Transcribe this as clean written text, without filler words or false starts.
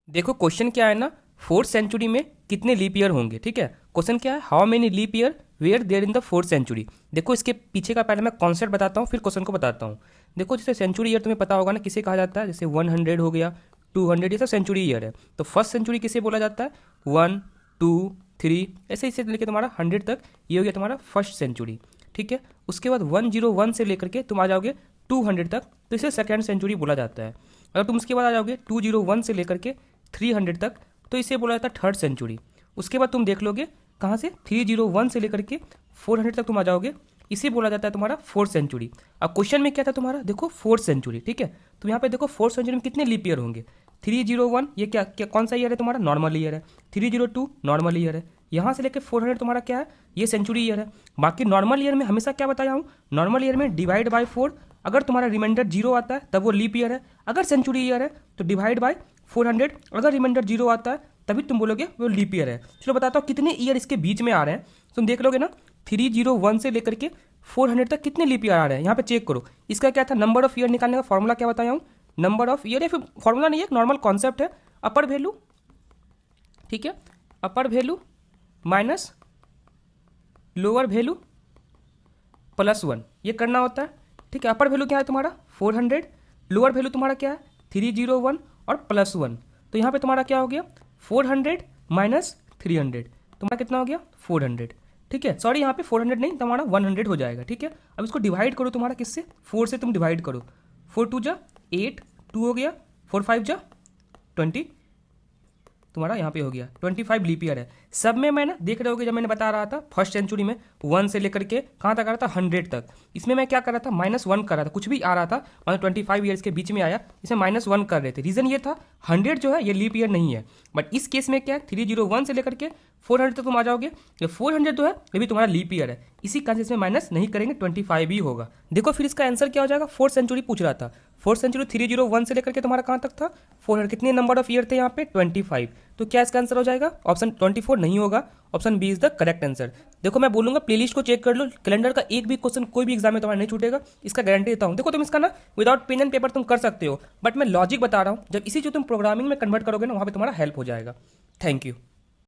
देखो क्वेश्चन क्या है ना, फोर्थ सेंचुरी में कितने लीप ईयर होंगे। ठीक है, क्वेश्चन क्या है, how many leap year were there in the fourth century. देखो इसके पीछे का पहले मैं कॉन्सेप्ट बताता हूँ, फिर क्वेश्चन को बताता हूँ। देखो जैसे सेंचुरी ईयर तुम्हें पता होगा ना किसे कहा जाता है, जैसे 100 हो गया, 200, ये सब सेंचुरी ईयर है। तो फर्स्ट सेंचुरी किसे बोला जाता है, 1, 2, 3, ऐसे ऐसे लेकर तुम्हारा 100 तक, ये हो गया तुम्हारा फर्स्ट सेंचुरी। ठीक है, उसके बाद 101 से लेकर के तुम आ जाओगे 200 तक, तो इसे सेकेंड सेंचुरी बोला जाता है। अगर तुम उसके बाद आ जाओगे 201 से लेकर के 300 तक, तो इसे बोला जाता है थर्ड सेंचुरी। उसके बाद तुम देख लोगे कहाँ से, 301 से लेकर के 400 तक तुम आ जाओगे, इसे बोला जाता है तुम्हारा फोर्थ सेंचुरी। अब क्वेश्चन में क्या था तुम्हारा, देखो फोर्थ सेंचुरी। ठीक है, तो यहाँ पे देखो फोर्थ सेंचुरी में कितने लीप ईयर होंगे। 301 ये क्या कौन सा ईयर है तुम्हारा, नॉर्मल ईयर है। 302 नॉर्मल ईयर है। यहाँ से लेकर 400 तुम्हारा क्या है, ये सेंचुरी ईयर है। बाकी नॉर्मल ईयर में हमेशा क्या बताया हूँ, नॉर्मल ईयर में डिवाइड बाय 4, अगर तुम्हारा रिमाइंडर जीरो आता है तब वो लीप ईयर है। अगर सेंचुरी ईयर है तो डिवाइड बाय 400, अगर रिमाइंडर जीरो आता है तभी तुम बोलोगे वो लीप ईयर है। चलो बताता हूँ कितने ईयर इसके बीच में आ रहे हैं, तुम देख लोगे ना। 301 से लेकर के 400 तक कितने लीप ईयर आ रहे हैं, यहाँ पे चेक करो। इसका क्या था, नंबर ऑफ ईयर निकालने का फॉर्मूला क्या बताया हूँ, नंबर ऑफ ईयर, या फिर फॉर्मूला नहीं है, नॉर्मल कॉन्सेप्ट है, अपर वैल्यू। ठीक है, अपर value minus lower value plus 1, ये करना होता है। ठीक है, अपर वैल्यू क्या है तुम्हारा 400, लोअर वैल्यू तुम्हारा क्या है 301 और प्लस 1। तो यहाँ पे तुम्हारा क्या हो गया, 400 माइनस 300, तुम्हारा कितना हो गया 400। ठीक है, सॉरी यहाँ पे 400 नहीं, तुम्हारा 100 हो जाएगा। ठीक है, अब इसको डिवाइड करो तुम्हारा किससे, 4 से तुम डिवाइड करो। 4 2 जा 8, 2 हो गया, 4 5 जा 20, तुम्हारा यहाँ पे हो गया 25 लीप ईयर है। सब में मैं ना देख रहे होगे, जब मैंने बता रहा था फर्स्ट सेंचुरी में 1 से लेकर के कहाँ तक आ रहा था 100 तक, इसमें मैं क्या कर रहा था, -1 कर रहा था, कुछ भी आ रहा था मतलब 25 ईयर्स के बीच में आया, इसमें -1 कर रहे थे। रीजन ये था 100 जो है ये लीप ईयर नहीं है। बट इस केस में क्या है, 301 से लेकर के 400 तक तुम आ जाओगे, ये 400 जो है ये भी तुम्हारा लीप ईयर है, इसी कारण से इसमें माइनस नहीं करेंगे, 25 ही होगा। देखो फिर इसका आंसर क्या हो जाएगा, फोर्थ सेंचुरी पूछ रहा था, फोर्थ सेंचुरी 301 से लेकर के तुम्हारा कहाँ तक था 400, कितने नंबर ऑफ ईयर थे यहाँ पे 25। तो क्या इसका आंसर हो जाएगा, ऑप्शन 24 नहीं होगा, option B is the correct answer. देखो मैं बोलूंगा प्लेलिस्ट को चेक कर लो, कैलेंडर का एक भी क्वेश्चन कोई भी एग्जाम में तुम्हारा नहीं छूटेगा, इसका गारंटी देता हूँ। देखो तुम इसका ना विदाउट पेन एंड पेपर तुम कर सकते हो, बट मैं लॉजिक बता रहा हूँ, जब इसी जो तुम प्रोग्रामिंग में कन्वर्ट करोगे ना वहाँ पे तुम्हारा हेल्प हो जाएगा। Thank you.